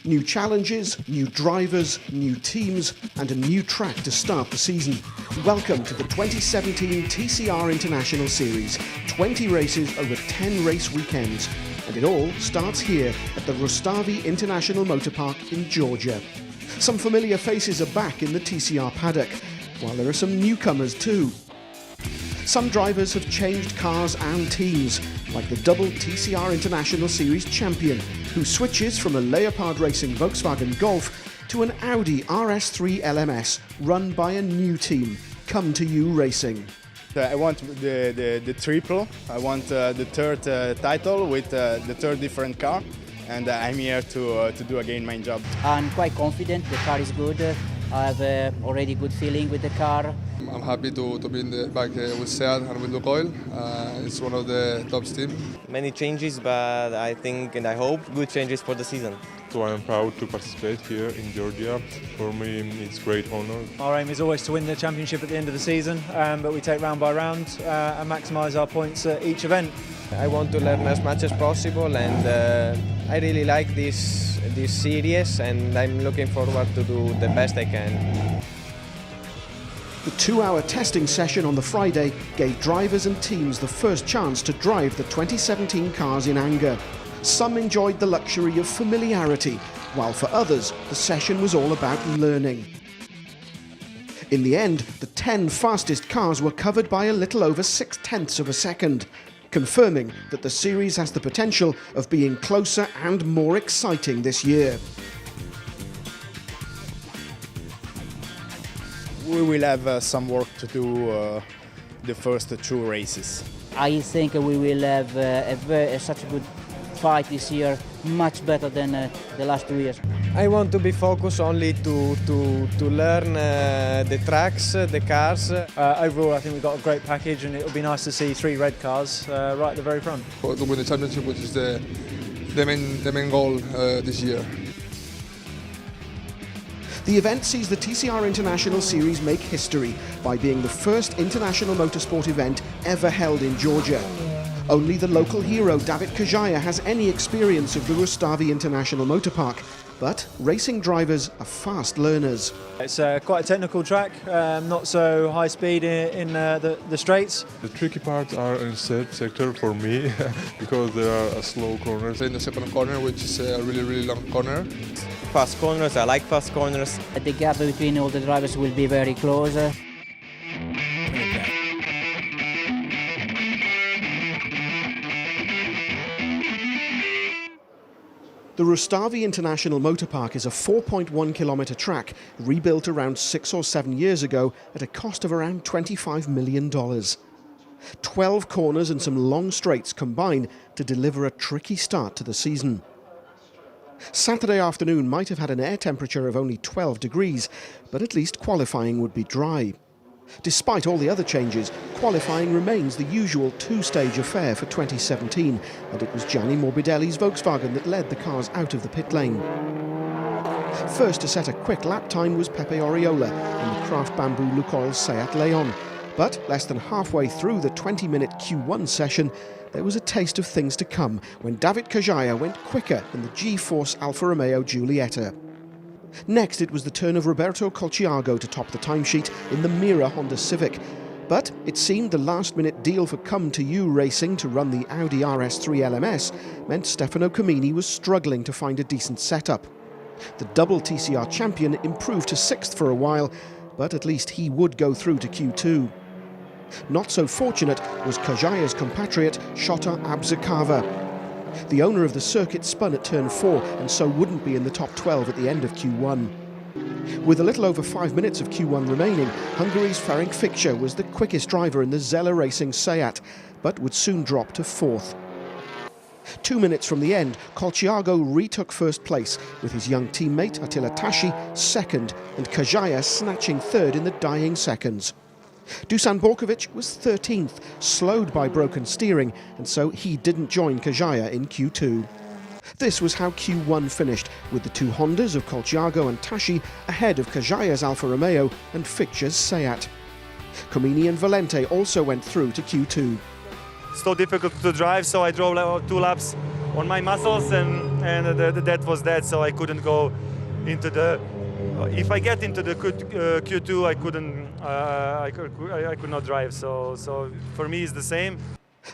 New challenges, new drivers, new teams, and a new track to start the season. Welcome to the 2017 TCR International Series. 20 races over 10 race weekends. And it all starts here at the Rustavi International Motor Park in Georgia. Some familiar faces are back in the TCR paddock, while there are some newcomers too. Some drivers have changed cars and teams, like the double TCR International Series champion, who switches from a Leopard Racing Volkswagen Golf to an Audi RS3 LMS run by a new team, Come To You Racing. I want the triple, I want the third title with the third different car, and I'm here to do again my job. I'm quite confident, the car is good, I have already good feeling with the car. I'm happy to be in the back with Seat and with Lukoil. It's one of the top teams. Many changes, but I think and I hope good changes for the season. So I am proud to participate here in Georgia. For me, it's great honor. Our aim is always to win the championship at the end of the season, but we take round by round and maximise our points at each event. I want to learn as much as possible, and I really like this series, and I'm looking forward to do the best I can. The 2-hour testing session on the Friday gave drivers and teams the first chance to drive the 2017 cars in anger. Some enjoyed the luxury of familiarity, while for others, the session was all about learning. In the end, the 10 fastest cars were covered by a little over 6/10 of a second, confirming that the series has the potential of being closer and more exciting this year. We will have some work to do the first 2 races. I think we will have such a good fight this year, much better than the last 2 years. I want to be focused only to learn the tracks, the cars. Overall, I think we've got a great package, and it'll be nice to see 3 red cars right at the very front. To win the championship, which is the main goal this year. The event sees the TCR International Series make history by being the first international motorsport event ever held in Georgia. Only the local hero David Kajaia has any experience of the Rustavi International Motor Park, but racing drivers are fast learners. It's quite a technical track, not so high speed in the straights. The tricky parts are in third sector for me because there are slow corners. In the second corner, which is a really long corner. Fast corners, I like fast corners. The gap between all the drivers will be very close. The Rustavi International Motor Park is a 4.1 kilometre track rebuilt around 6 or 7 years ago at a cost of around $25 million. 12 corners and some long straights combine to deliver a tricky start to the season. Saturday afternoon might have had an air temperature of only 12 degrees, but at least qualifying would be dry. Despite all the other changes, qualifying remains the usual 2-stage affair for 2017, and it was Gianni Morbidelli's Volkswagen that led the cars out of the pit lane. First to set a quick lap time was Pepe Oriola in the Kraft Bamboo Lukoil Seat Leon, but less than halfway through the 20-minute Q1 session, there was a taste of things to come when David Kajaia went quicker in the G-Force Alfa Romeo Giulietta. Next, it was the turn of Roberto Colciago to top the timesheet in the Mira Honda Civic. But it seemed the last-minute deal for Come To You Racing to run the Audi RS3 LMS meant Stefano Camini was struggling to find a decent setup. The double TCR champion improved to 6th for a while, but at least he would go through to Q2. Not so fortunate was Kajaia's compatriot Shota Abzakava. The owner of the circuit spun at turn 4 and so wouldn't be in the top 12 at the end of Q1. With a little over 5 minutes of Q1 remaining, Hungary's Ferenc Fikscher was the quickest driver in the Zeller Racing Seat, but would soon drop to 4th. 2 minutes from the end, Colciago retook first place, with his young teammate Attila Tashi second and Kajaia snatching third in the dying seconds. Dusan Borkovic was 13th, slowed by broken steering, and so he didn't join Kajaia in Q2. This was how Q1 finished, with the 2 Hondas of Colciago and Tashi ahead of Kajaia's Alfa Romeo and Fikscher's Seat. Comini and Valente also went through to Q2. So difficult to drive, so I drove like 2 laps on my muscles, and that was that. So I couldn't go into the. If I get into the Q2, I couldn't. I could not drive. So for me, it's the same.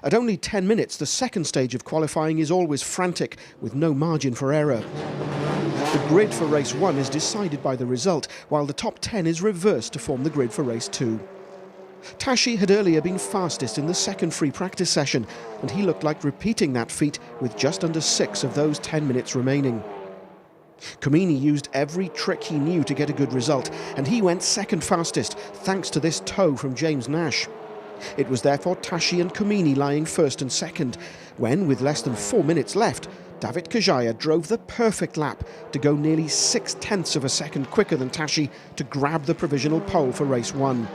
At only 10 minutes, the second stage of qualifying is always frantic, with no margin for error. The grid for race 1 is decided by the result, while the top 10 is reversed to form the grid for race 2. Tashi had earlier been fastest in the second free practice session, and he looked like repeating that feat with just under 6 of those 10 minutes remaining. Comini used every trick he knew to get a good result, and he went second fastest, thanks to this tow from James Nash. It was therefore Tashi and Comini lying first and second, when, with less than 4 minutes left, David Kajaia drove the perfect lap to go nearly 0.6 of a second quicker than Tashi to grab the provisional pole for race 1.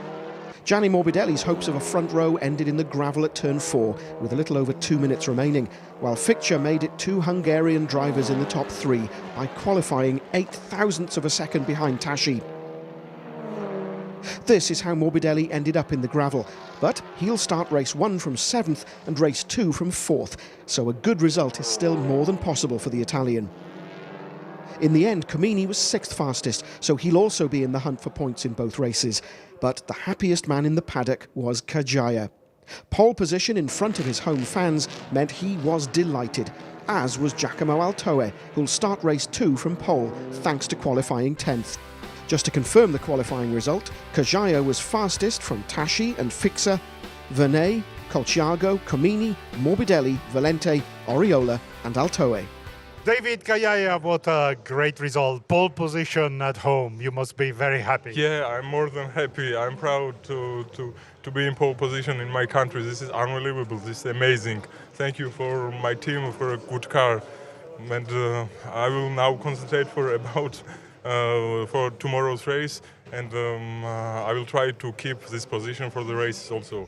Gianni Morbidelli's hopes of a front row ended in the gravel at turn 4, with a little over 2 minutes remaining, while Ficture made it 2 Hungarian drivers in the top 3 by qualifying 0.008 of a second behind Tashi. This is how Morbidelli ended up in the gravel, but he'll start race 1 from 7th and race 2 from 4th, so a good result is still more than possible for the Italian. In the end, Comini was 6th fastest, so he'll also be in the hunt for points in both races. But the happiest man in the paddock was Kajaia. Pole position in front of his home fans meant he was delighted, as was Giacomo Altoe, who'll start race 2 from pole thanks to qualifying 10th. Just to confirm the qualifying result, Kajaia was fastest from Tashi and Fixa, Vernay, Colciago, Comini, Morbidelli, Valente, Oriola and Altoe. David Kajaia, what a great result. Pole position at home. You must be very happy. Yeah, I'm more than happy. I'm proud to be in pole position in my country. This is unbelievable. This is amazing. Thank you for my team for a good car. And I will now concentrate for tomorrow's race, and I will try to keep this position for the race also.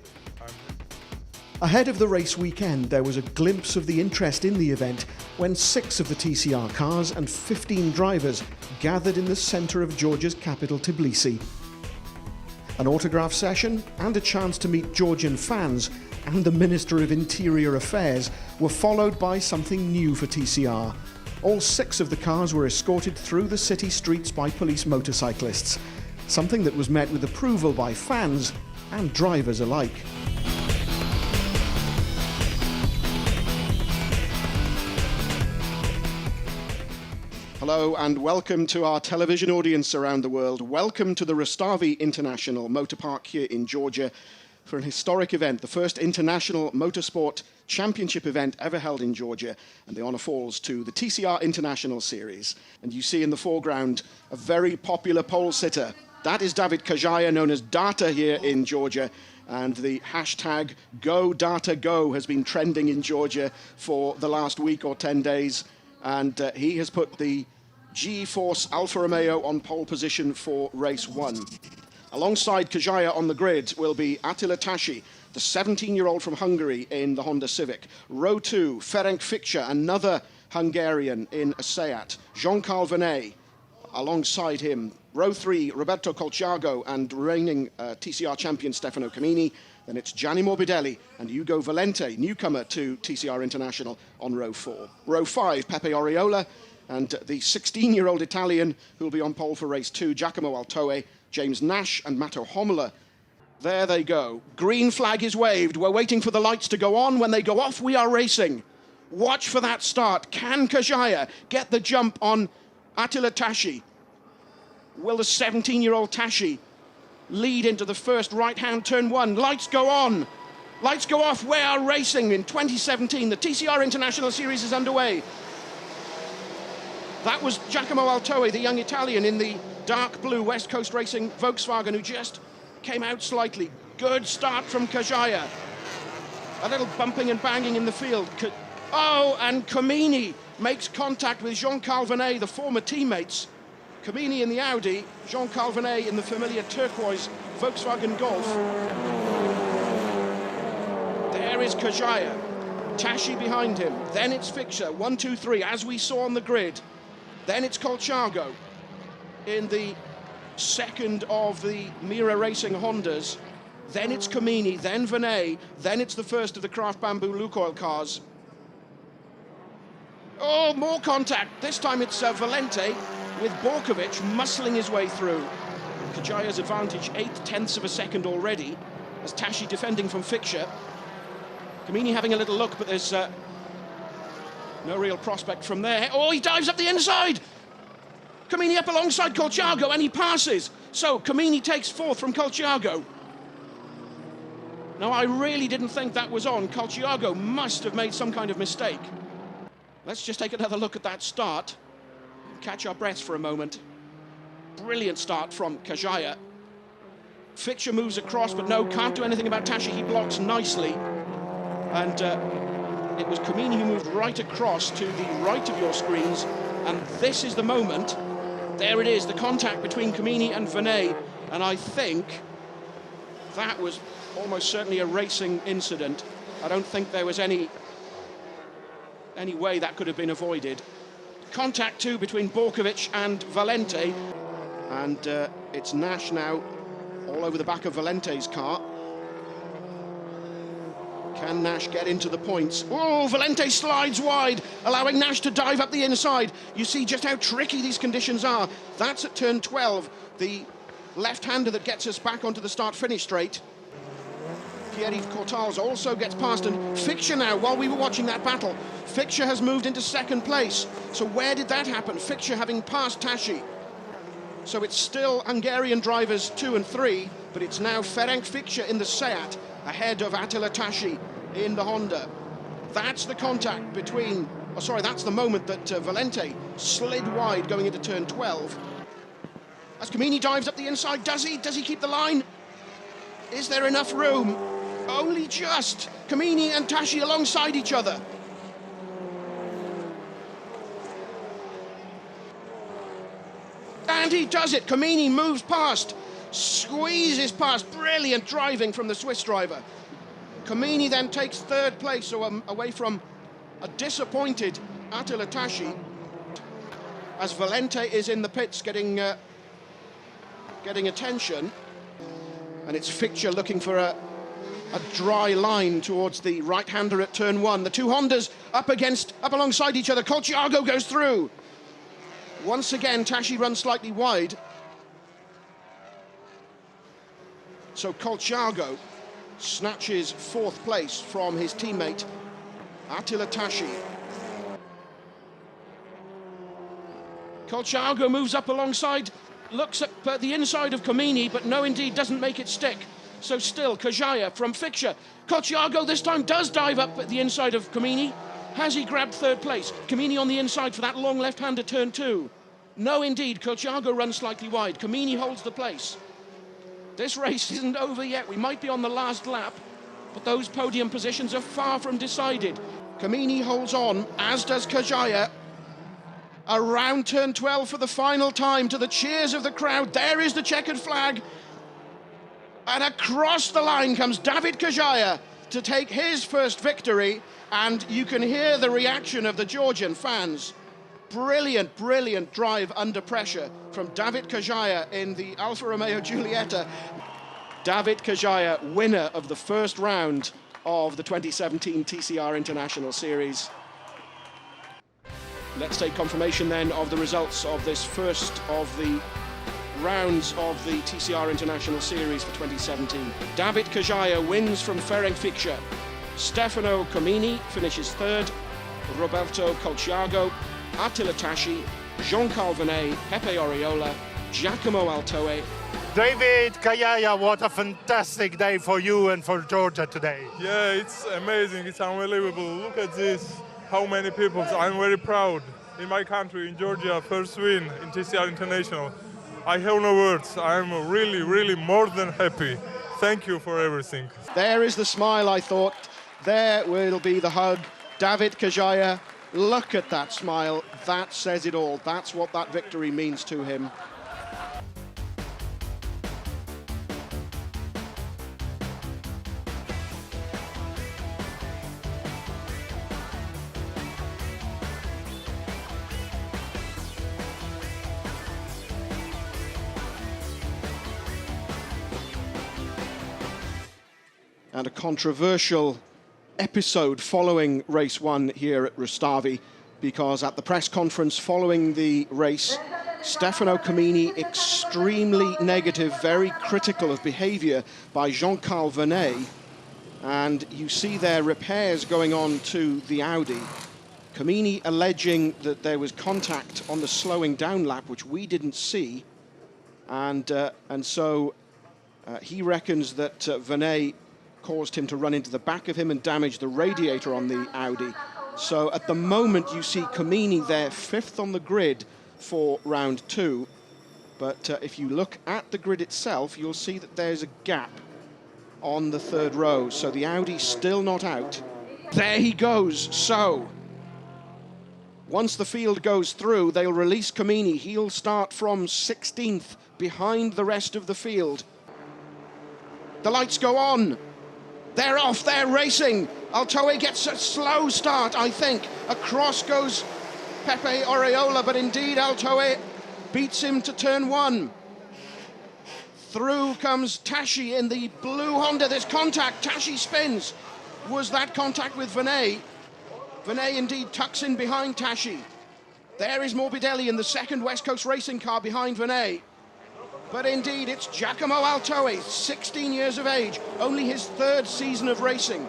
Ahead of the race weekend, there was a glimpse of the interest in the event when 6 of the TCR cars and 15 drivers gathered in the centre of Georgia's capital, Tbilisi. An autograph session and a chance to meet Georgian fans and the Minister of Interior Affairs were followed by something new for TCR. All 6 of the cars were escorted through the city streets by police motorcyclists, something that was met with approval by fans and drivers alike. Hello and welcome to our television audience around the world. Welcome to the Rustavi International Motor Park here in Georgia for an historic event, the first international motorsport championship event ever held in Georgia, and the honour falls to the TCR International Series. And you see in the foreground a very popular pole sitter. That is David Kajaia, known as Data here in Georgia, and the hashtag #GoDataGo has been trending in Georgia for the last week or 10 days. And he has put the G-Force Alfa Romeo on pole position for race 1. Alongside Kajaia on the grid will be Attila Tashi, the 17-year-old from Hungary in the Honda Civic. Row 2, Ferenc Ficsa, another Hungarian in a Seat. Jean-Carl Vernay alongside him. Row 3, Roberto Colciago and reigning TCR champion Stefano Comini. Then it's Gianni Morbidelli and Ugo Valente, newcomer to TCR International, on row 4. Row 5, Pepe Oriola and the 16-year-old Italian who will be on pole for race 2, Giacomo Altoe, James Nash and Matteo Homola. There they go. Green flag is waved. We're waiting for the lights to go on. When they go off, we are racing. Watch for that start. Can Kajaia get the jump on Attila Tashi? Will the 17-year-old Tashi lead into the first right-hand turn 1? Lights go on. Lights go off. We are racing in 2017. The TCR International Series is underway. That was Giacomo Altoe, the young Italian in the dark blue West Coast Racing Volkswagen, who just came out slightly. Good start from Kajaia. A little bumping and banging in the field. And Comini makes contact with Jean-Carl Vernay, the former teammates. Comini in the Audi, Jean-Carl Vernay in the familiar turquoise Volkswagen Golf. There is Kajaia. Tashi behind him. Then it's Ficsa. 1, 2, 3, as we saw on the grid. Then it's Colciago in the second of the Mira Racing Hondas. then it's Kamini, then Vinay, then it's the first of the Craft Bamboo Lukoil cars. Oh, more contact. This time it's Valente with Borkovic muscling his way through. Kajaia's advantage 0.8 of a second already, as Tashi defending from Fixture. Kamini having a little look, but there's no real prospect from there. Oh, he dives up the inside! Kamini up alongside Colciago, and he passes. So Kamini takes fourth from Colciago. Now, I really didn't think that was on. Colciago must have made some kind of mistake. Let's just take another look at that start. Catch our breaths for a moment. Brilliant start from Kajaia. Fixture moves across, but no, can't do anything about Tashi. He blocks nicely. And it was Kamini who moved right across to the right of your screens. And this is the moment. There it is, the contact between Kamini and Vinay. And I think that was almost certainly a racing incident. I don't think there was any way that could have been avoided. Contact too between Borkovic and Valente. And it's Nash now all over the back of Valente's car. Can Nash get into the points? Oh, Valente slides wide, allowing Nash to dive up the inside. You see just how tricky these conditions are. That's at turn 12, the left-hander that gets us back onto the start-finish straight. Pierre-Yves Cortals also gets past, and Fixture now, while we were watching that battle, Fixture has moved into second place. So where did that happen? Fixture having passed Tashi. So it's still Hungarian drivers 2 and 3, but it's now Ferenc Fixture in the Seat, ahead of Attila Tashi in the Honda. That's the contact between, that's the moment that Valente slid wide going into turn 12. As Kamini dives up the inside, does he keep the line? Is there enough room? Only just. Kamini and Tashi alongside each other. And he does it. Kamini moves past, squeezes past. Brilliant driving from the Swiss driver. Kamini then takes third place, so away from a disappointed Attila Tashi, as Valente is in the pits getting attention. And it's Fixture looking for a dry line towards the right-hander at turn 1. The two Hondas up alongside each other. Colciago goes through. Once again, Tashi runs slightly wide. So Colciago snatches fourth place from his teammate, Attila Tashi. Colciago moves up alongside, looks at the inside of Kamini, but no, indeed, doesn't make it stick. So still, Kajaia from Fixture. Colciago this time does dive up at the inside of Kamini. Has he grabbed third place? Kamini on the inside for that long left-hander turn 2. No, indeed, Colciago runs slightly wide. Kamini holds the place. This race isn't over yet. We might be on the last lap, but those podium positions are far from decided. Kamini holds on, as does Kajaia. Around turn 12 for the final time, to the cheers of the crowd. There is the checkered flag. And across the line comes David Kajaia to take his first victory. And you can hear the reaction of the Georgian fans. Brilliant, brilliant drive under pressure from David Kajaia in the Alfa Romeo Giulietta. David Kajaia, winner of the first round of the 2017 TCR International Series. Let's take confirmation then of the results of this first of the rounds of the TCR International Series for 2017. David Kajaia wins from Ferenc Fixture. Stefano Kamini finishes third. Roberto Colciago, Attila Tashi, Jean-Carl Venet, Pepe Oriola, Giacomo Altoe. David Kajaia, what a fantastic day for you and for Georgia today. Yeah, it's amazing, it's unbelievable. Look at this, how many people. I'm very proud. In my country, in Georgia, first win in TCR International. I have no words. I'm really, really more than happy. Thank you for everything. There is the smile, I thought. There will be the hug. David Kajaia, look at that smile. That says it all. That's what that victory means to him. And a controversial episode following race one here at Rustavi, because at the press conference following the race, Stefano Comini extremely negative, very critical of behaviour by Jean-Carl Vernet. And you see there repairs going on to the Audi. Comini alleging that there was contact on the slowing down lap, which we didn't see. And so he reckons that Vernet caused him to run into the back of him and damage the radiator on the Audi. So at the moment you see Comini there, fifth on the grid for round two. But if you look at the grid itself, you'll see that there's a gap on the third row. So the Audi's still not out. There he goes. So once the field goes through, they'll release Comini. He'll start from 16th behind the rest of the field. The lights go on. They're off, they're racing. Altoe gets a slow start, I think. Across goes Pepe Oriola, but indeed Altoe beats him to turn one. Through comes Tashi in the blue Honda. There's contact, Tashi spins. Was that contact with Vernet? Vernet indeed tucks in behind Tashi. There is Morbidelli in the second West Coast racing car behind Vernet. But indeed, it's Giacomo Altoe, 16 years of age, only his third season of racing.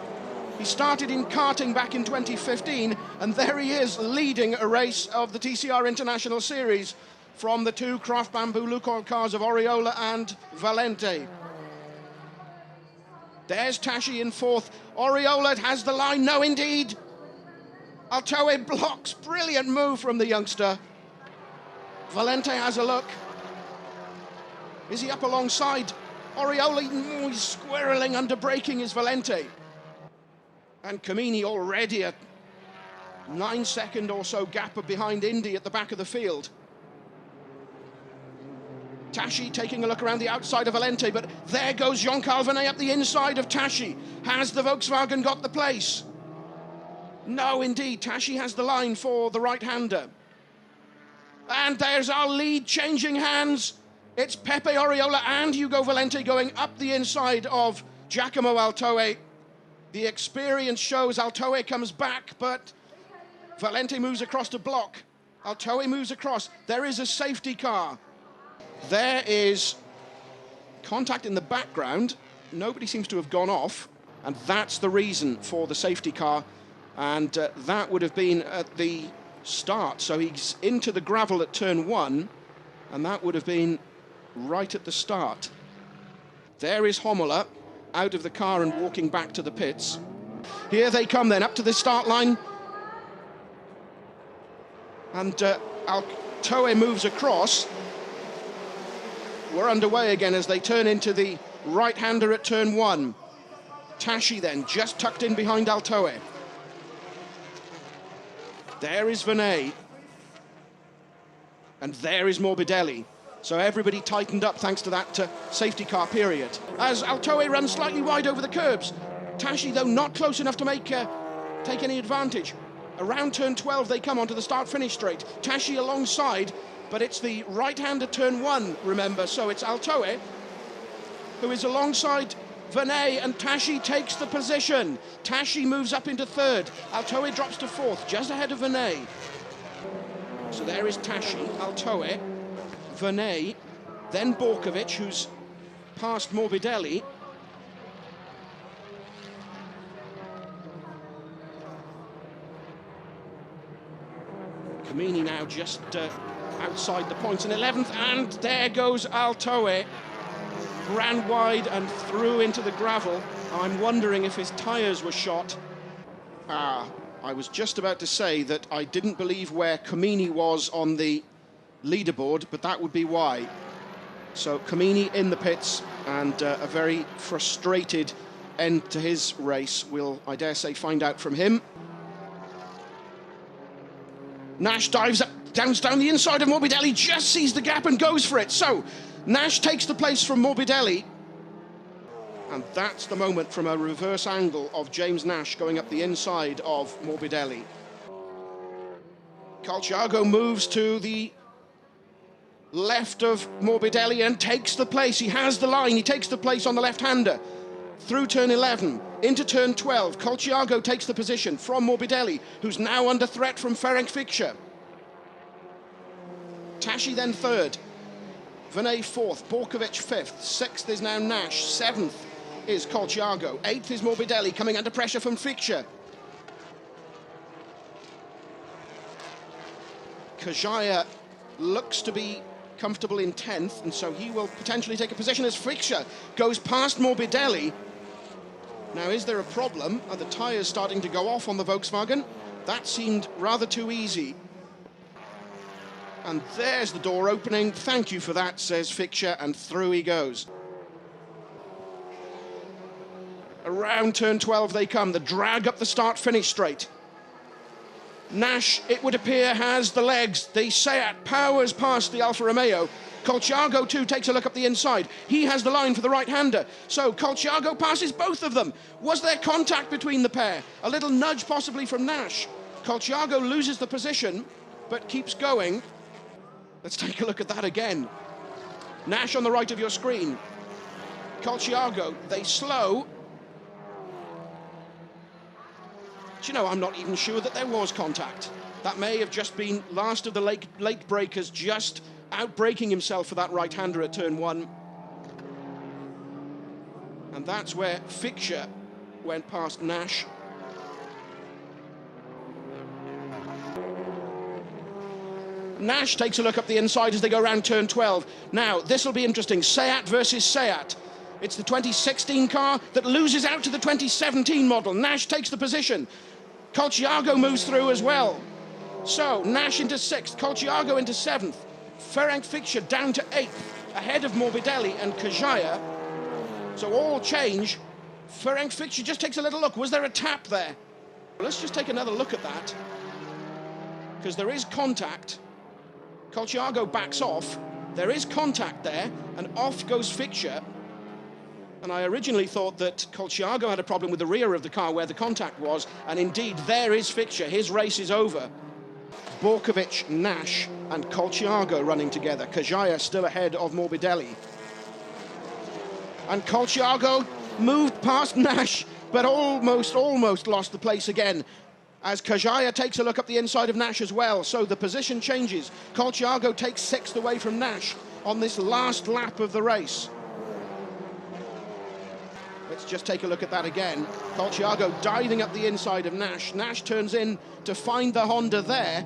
He started in karting back in 2015, and there he is leading a race of the TCR International Series from the two Craft Bamboo Lukoil cars of Oriola and Valente. There's Tashi in fourth. Oriola has the line, no indeed. Altoe blocks, brilliant move from the youngster. Valente has a look. Is he up alongside? Oriola, he's squirreling under braking is Valente. And Comini already a 9-second or so gap behind Indy at the back of the field. Tashi taking a look around the outside of Valente, but there goes Jean-Carl Vernet up the inside of Tashi. Has the Volkswagen got the place? No, indeed, Tashi has the line for the right-hander. And there's our lead changing hands. It's Pepe Oriola and Hugo Valente going up the inside of Giacomo Altoe. The experience shows Altoe comes back, but Valente moves across to block. Altoe moves across. There is a safety car. There is contact in the background. Nobody seems to have gone off, and that's the reason for the safety car. And that would have been at the start. So he's into the gravel at turn one, and that would have been right at the start. There is Homola out of the car and walking back to the pits. Here they come then, up to the start line. And Altoe moves across. We're underway again as they turn into the right-hander at turn one. Tashi then, just tucked in behind Altoe. There is Vernet. And there is Morbidelli. So everybody tightened up thanks to that safety car period. As Altoe runs slightly wide over the curbs. Tashi, though, not close enough to take any advantage. Around turn 12, they come onto the start-finish straight. Tashi alongside, but it's the right-hander turn one, remember. So it's Altoe who is alongside Vernet, and Tashi takes the position. Tashi moves up into third. Altoe drops to fourth, just ahead of Vernet. So there is Tashi, Altoe, Vernet, then Borkovic, who's past Morbidelli. Comini now just outside the points in 11th, and there goes Altoe. Ran wide and through into the gravel. I'm wondering if his tyres were shot. I was just about to say that I didn't believe where Comini was on the leaderboard, but that would be why. So Comini in the pits, and a very frustrated end to his race. We'll, I dare say, find out from him. Nash dives up, down the inside of Morbidelli, just sees the gap and goes for it. So Nash takes the place from Morbidelli. And that's the moment from a reverse angle of James Nash going up the inside of Morbidelli. Calciago moves to the left of Morbidelli and takes the place. He has the line, he takes the place on the left-hander. through turn 11, into turn 12. Colciago takes the position from Morbidelli, who's now under threat from Ferenc Fikscher. Tashi then third, Venet fourth, Borkovic fifth, sixth is now Nash, seventh is Colciago, eighth is Morbidelli, coming under pressure from Fikscher. Kajaia looks to be comfortable in 10th, and so he will potentially take a position as Fikscher goes past Morbidelli. Now, is there a problem? Are the tyres starting to go off on the Volkswagen? That seemed rather too easy. And there's the door opening. Thank you for that, says Fikscher, and through he goes. Around turn 12 they come, the drag up the start-finish straight. Nash, it would appear, has the legs. The Seat powers past the Alfa Romeo. Colciago too takes a look up the inside. He has the line for the right-hander. So Colciago passes both of them. Was there contact between the pair? A little nudge possibly from Nash. Colciago loses the position, but keeps going. Let's take a look at that again. Nash on the right of your screen. Colciago, they slow. Do you know, I'm not even sure that there was contact. That may have just been last of the late breakers just outbraking himself for that right-hander at turn 1. And that's where Fikscher went past Nash. Nash takes a look up the inside as they go around turn 12. Now, this will be interesting. Seat versus Seat. It's the 2016 car that loses out to the 2017 model. Nash takes the position. Colciago moves through as well. So, Nash into 6th, Colciago into 7th. Ferenc Fikscher down to 8th, ahead of Morbidelli and Kajaia. So all change. Ferenc Fikscher just takes a little look. Was there a tap there? Let's just take another look at that, because there is contact. Colciago backs off. There is contact there, and off goes Fikscher. And I originally thought that Colciago had a problem with the rear of the car where the contact was, and indeed there is Fikscher. His race is over. Borkovic, Nash and Colciago running together. Kajaia still ahead of Morbidelli. And Colciago moved past Nash, but almost lost the place again, as Kajaia takes a look up the inside of Nash as well. So the position changes. Colciago takes 6th away from Nash on this last lap of the race. Let's just take a look at that again. Colciago diving up the inside of Nash. Nash turns in to find the Honda there.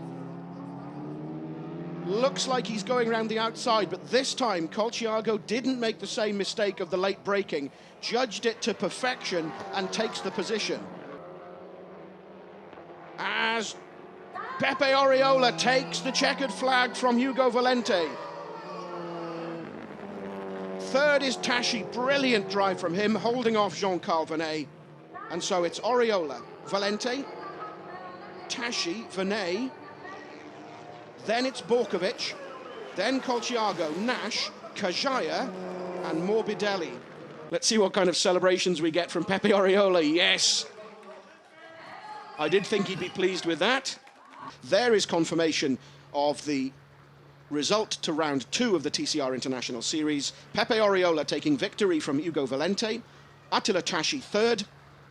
Looks like he's going around the outside, but this time Colciago didn't make the same mistake of the late braking, judged it to perfection and takes the position. As Pepe Oriola takes the checkered flag from Hugo Valente. Third is Tashi, brilliant drive from him, holding off Jean-Carl Venet. And so it's Oriola, Valente, Tashi, Venet, then it's Borkovic, then Colciago, Nash, Kajaia, and Morbidelli. Let's see what kind of celebrations we get from Pepe Oriola. Yes! I did think he'd be pleased with that. There is confirmation of the result to round 2 of the TCR International Series. Pepe Oriola taking victory from Hugo Valente, Attila Tashi third,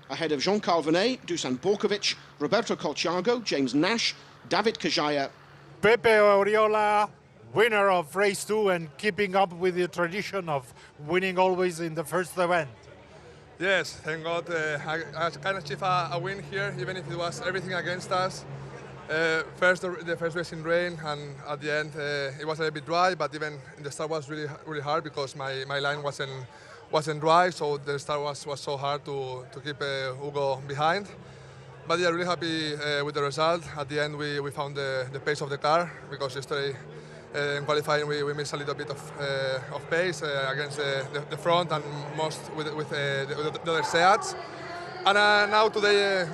ahead of Jean-Carl Venet, Dusan Borkovic, Roberto Colciago, James Nash, David Kajaia. Pepe Oriola, winner of race 2 and keeping up with the tradition of winning always in the first event. Yes, thank God I can achieve a win here, even if it was everything against us. First, the first race in rain, and at the end it was a little bit dry, but even in the start was really hard because my line wasn't dry, so the start was so hard to keep Hugo behind. But yeah, really happy with the result. At the end we found the pace of the car, because yesterday in qualifying we missed a little bit of pace against the front and most with the other Seats. And now today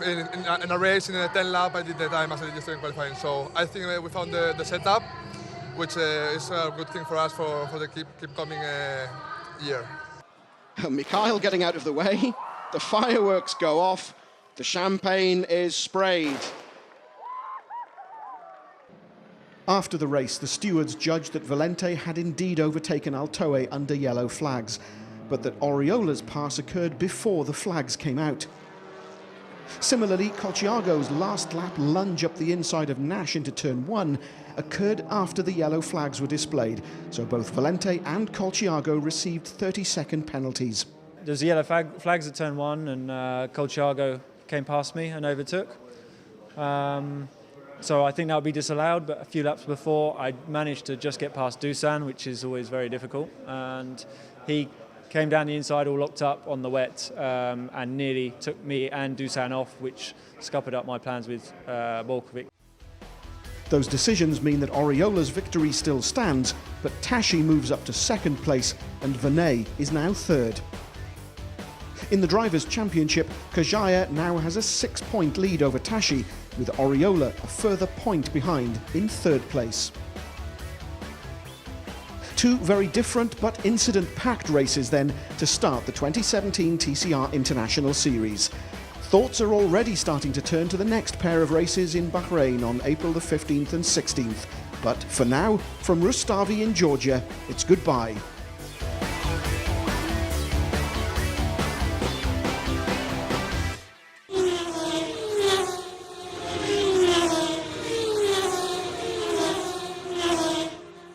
in a race in a 10 lap I did the time as I did yesterday in qualifying. So I think we found the setup, which is a good thing for us for the keep coming year. Mikhail getting out of the way. The fireworks go off. The champagne is sprayed. After the race, the stewards judged that Valente had indeed overtaken Altoe under yellow flags. but that Oriola's pass occurred before the flags came out. Similarly, Colciago's last lap lunge up the inside of Nash into turn 1 occurred after the yellow flags were displayed, so both Valente and Colciago received 30-second penalties. There's the yellow flags at turn 1, and Colciago came past me and overtook. So I think that would be disallowed, but a few laps before I managed to just get past Dusan, which is always very difficult, and he came down the inside all locked up on the wet and nearly took me and Dusan off, which scuppered up my plans with Volkovic. Those decisions mean that Oriola's victory still stands, but Tashi moves up to second place and Vinay is now third. In the Drivers' Championship, Kajaia now has a 6-point lead over Tashi, with Oriola a further point behind in third place. Two very different but incident-packed races then to start the 2017 TCR International Series. Thoughts are already starting to turn to the next pair of races in Bahrain on April the 15th and 16th. But for now, from Rustavi in Georgia, it's goodbye